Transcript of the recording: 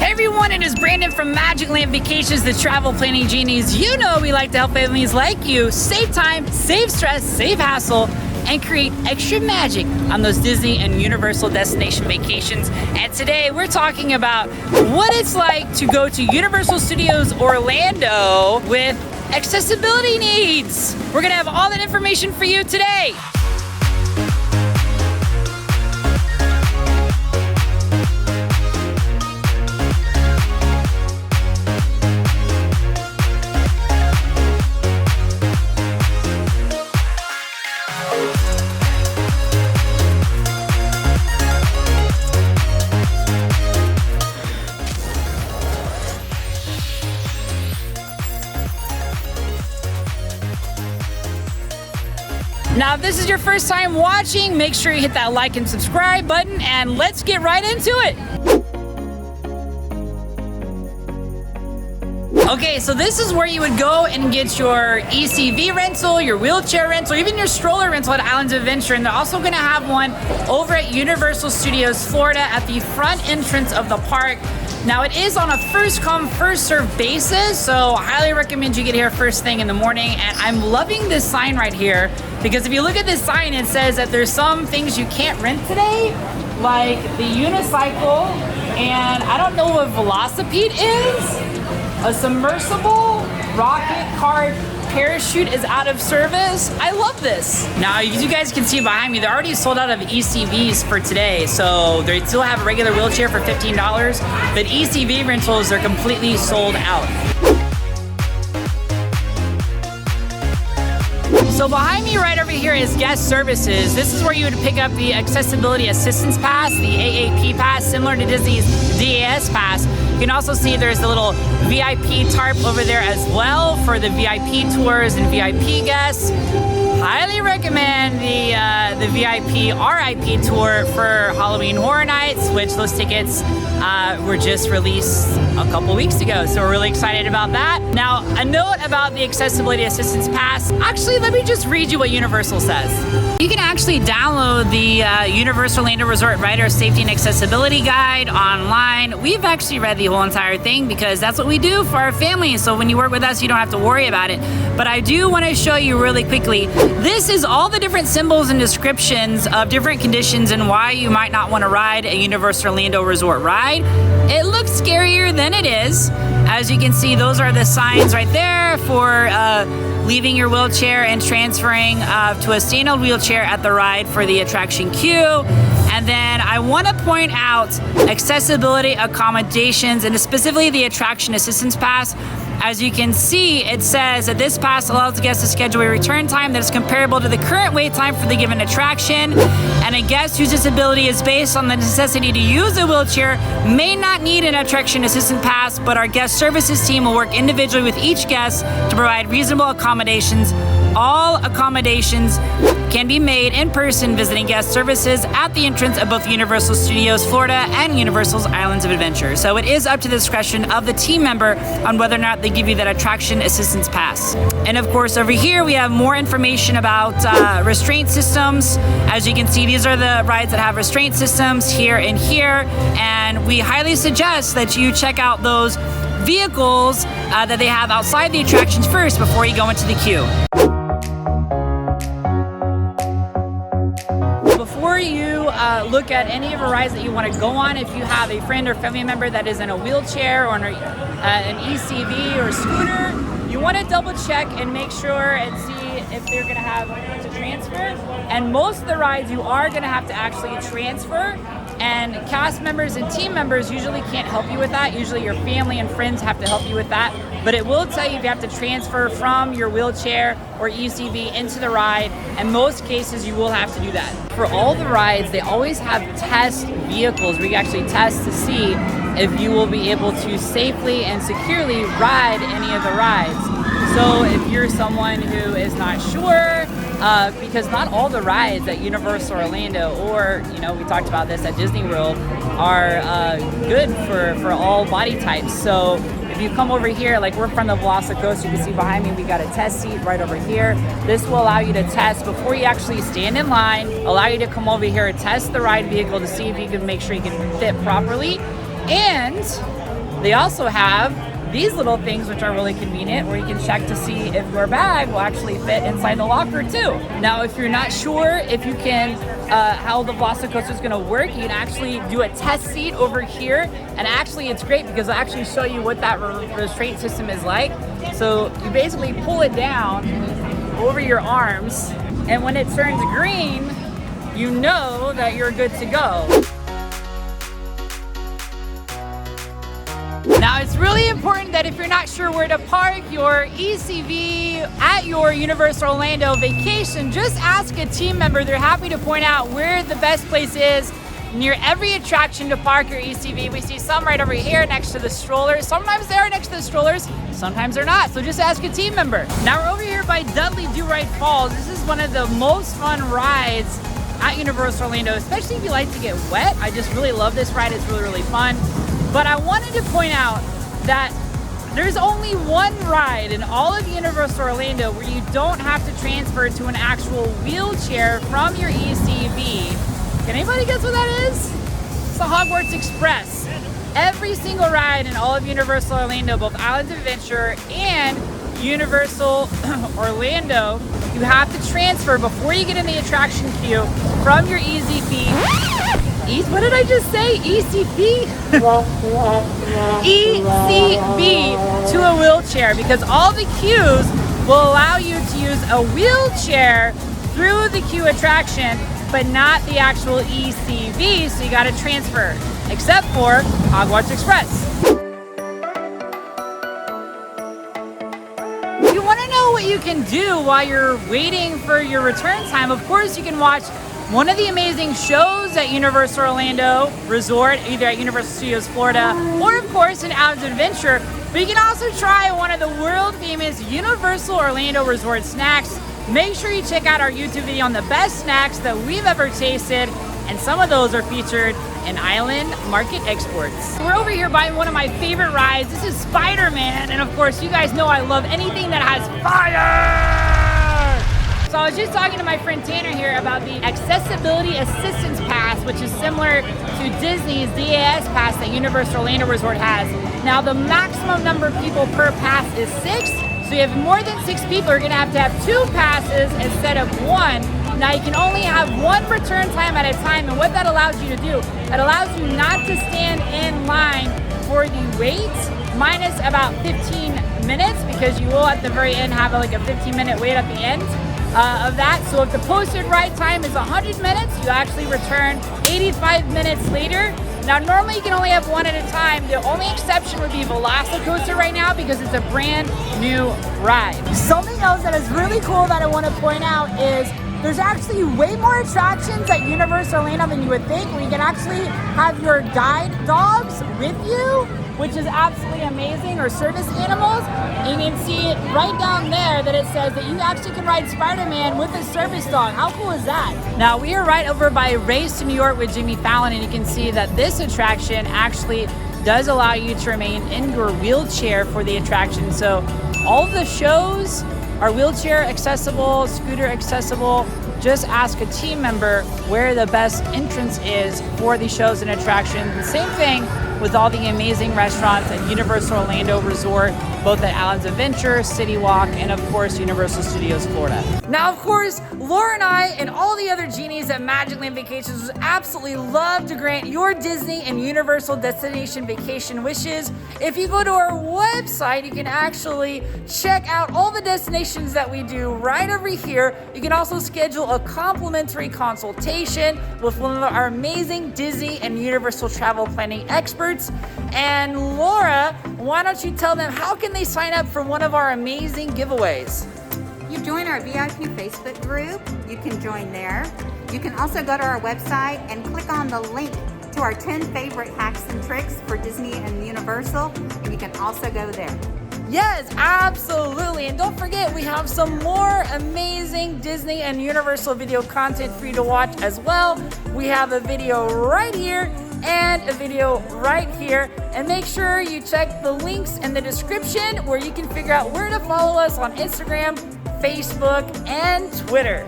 Hey everyone, it is Brandon from Magic Land Vacations, the travel planning genies. You know we like to help families like you save time, save stress, save hassle, and create extra magic on those Disney and Universal destination vacations. And today we're talking about what it's like to go to Universal Studios Orlando with accessibility needs. We're gonna have all that information for you today. Now, if this is your first time watching, make sure you hit that like and subscribe button, and let's get right into it. Okay, so this is where you would go and get your ECV rental, your wheelchair rental, even your stroller rental at Islands of Adventure. And they're also gonna have one over at Universal Studios Florida at the front entrance of the park. Now, it is on a first come, first served basis, so I highly recommend you get here first thing in the morning. And I'm loving this sign right here, because if you look at this sign, it says that there's some things you can't rent today, like the unicycle, and I don't know what Velocipede is. A submersible rocket cart parachute is out of service. I love this. Now, as you guys can see behind me, they're already sold out of ECVs for today. So they still have a regular wheelchair for $15, but ECV rentals are completely sold out. So behind me right over here is guest services. This is where you would pick up the Accessibility Assistance Pass, the AAP pass, similar to Disney's DAS pass. You can also see there's a little VIP tarp over there as well for the VIP tours and VIP guests. Highly recommend the VIP RIP tour for Halloween Horror Nights, which those tickets were just released a couple weeks ago. So we're really excited about that. Now, a note about the Accessibility Assistance Pass. Actually, let me just read you what Universal says. You can actually download the Universal Orlando Resort Rider Safety and Accessibility Guide online. We've actually read the whole entire thing because that's what we do for our family. So when you work with us, you don't have to worry about it. But I do want to show you really quickly. This is all the different symbols and descriptions of different conditions and why you might not want to ride a Universal Orlando Resort ride. It looks scarier than it is. As you can see, those are the signs right there for leaving your wheelchair and transferring to a standard wheelchair at the ride for the attraction queue. And then I want to point out accessibility accommodations, and specifically the attraction assistance pass. As you can see, it says that this pass allows the guest to schedule a return time that is comparable to the current wait time for the given attraction. And a guest whose disability is based on the necessity to use a wheelchair may not need an attraction assistance pass, but our guest services team will work individually with each guest to provide reasonable accommodations. All accommodations can be made in person visiting guest services at the entrance of both Universal Studios Florida and Universal's Islands of Adventure. So it is up to the discretion of the team member on whether or not they give you that attraction assistance pass. And of course, over here we have more information about restraint systems. As you can see, these are the rides that have restraint systems here and here. And we highly suggest that you check out those vehicles that they have outside the attractions first before you go into the queue. Before you look at any of the rides that you want to go on, if you have a friend or family member that is in a wheelchair or an ECV or a scooter, you want to double check and make sure and see if they're going to have to transfer. And most of the rides you are going to have to actually transfer. And cast members and team members usually can't help you with that. Usually your family and friends have to help you with that. But it will tell you if you have to transfer from your wheelchair or ECV into the ride. In most cases, you will have to do that. For all the rides, they always have test vehicles where you actually test to see if you will be able to safely and securely ride any of the rides. So if you're someone who is not sure, because not all the rides at Universal Orlando, or we talked about this at Disney World, are good for all body types. So if you come over here, like we're from the Velocicoaster, you can see behind me we got a test seat right over here. This will allow you to test before you actually stand in line, allow you to come over here and test the ride vehicle to see if you can make sure you can fit properly. And they also have these little things, which are really convenient, where you can check to see if your bag will actually fit inside the locker too. Now, if you're not sure if you can, how the Velocicoaster is gonna work, you can actually do a test seat over here. And actually it's great because I'll actually show you what that restraint system is like. So you basically pull it down over your arms, and when it turns green, you know that you're good to go. Now, it's really important that if you're not sure where to park your ECV at your Universal Orlando vacation, just ask a team member. They're happy to point out where the best place is near every attraction to park your ECV. We see some right over here next to the strollers. Sometimes they are next to the strollers, sometimes they're not. So just ask a team member. Now we're over here by Dudley Do-Right Falls. This is one of the most fun rides at Universal Orlando, especially if you like to get wet. I just really love this ride. It's really, really fun. But I wanted to point out that there's only one ride in all of Universal Orlando where you don't have to transfer to an actual wheelchair from your ECV. Can anybody guess what that is? It's the Hogwarts Express. Every single ride in all of Universal Orlando, both Islands of Adventure and Universal Orlando, you have to transfer before you get in the attraction queue from your ECV. What did I just say? ECV? ECV to a wheelchair, because all the queues will allow you to use a wheelchair through the queue attraction, but not the actual ECV, so you gotta transfer, except for Hogwarts Express. If you wanna know what you can do while you're waiting for your return time, of course you can watch one of the amazing shows at Universal Orlando Resort, either at Universal Studios Florida or of course in Islands of Adventure. But you can also try one of the world famous Universal Orlando Resort snacks. Make sure you check out our YouTube video on the best snacks that we've ever tasted, and some of those are featured in Island Market Exports. We're over here by one of my favorite rides. This is Spider-Man, and of course you guys know I love anything that has fire! So I was just talking to my friend Tanner here about the Accessibility Assistance Pass, which is similar to Disney's DAS Pass that Universal Orlando Resort has. Now the maximum number of people per pass is 6, so you have more than 6 people, you're gonna have to have 2 passes instead of 1. Now you can only have 1 return time at a time, and what that allows you to do, it allows you not to stand in line for the wait, minus about 15 minutes, because you will at the very end have like a 15-minute wait at the end of that. So if the posted ride time is 100 minutes, you actually return 85 minutes later. Now normally you can only have 1 at a time. The only exception would be Velocicoaster right now because it's a brand new ride. Something else that is really cool that I want to point out is there's actually way more attractions at Universal Orlando than you would think, where you can actually have your guide dogs with you, which is absolutely amazing, or service animals. And you can see it right down there that it says that you actually can ride Spider-Man with a service dog. How cool is that? Now we are right over by Race to New York with Jimmy Fallon, and you can see that this attraction actually does allow you to remain in your wheelchair for the attraction. So all of the shows are wheelchair accessible, scooter accessible. Just ask a team member where the best entrance is for the shows and attractions. The same thing with all the amazing restaurants at Universal Orlando Resort, both at Islands of Adventure, City Walk, and of course Universal Studios Florida. Now of course, Laura and I and all the other genies at Magic Land Vacations would absolutely love to grant your Disney and Universal destination vacation wishes. If you go to our website, you can actually check out all the destinations that we do right over here. You can also schedule a complimentary consultation with one of our amazing Disney and Universal travel planning experts. And Laura, why don't you tell them how can they sign up for one of our amazing giveaways? You join our VIP Facebook group, you can join there. You can also go to our website and click on the link to our 10 favorite hacks and tricks for Disney and Universal, and you can also go there. Yes, absolutely. And don't forget, we have some more amazing Disney and Universal video content for you to watch as well. We have a video right here and a video right here. And make sure you check the links in the description where you can figure out where to follow us on Instagram, Facebook, and Twitter.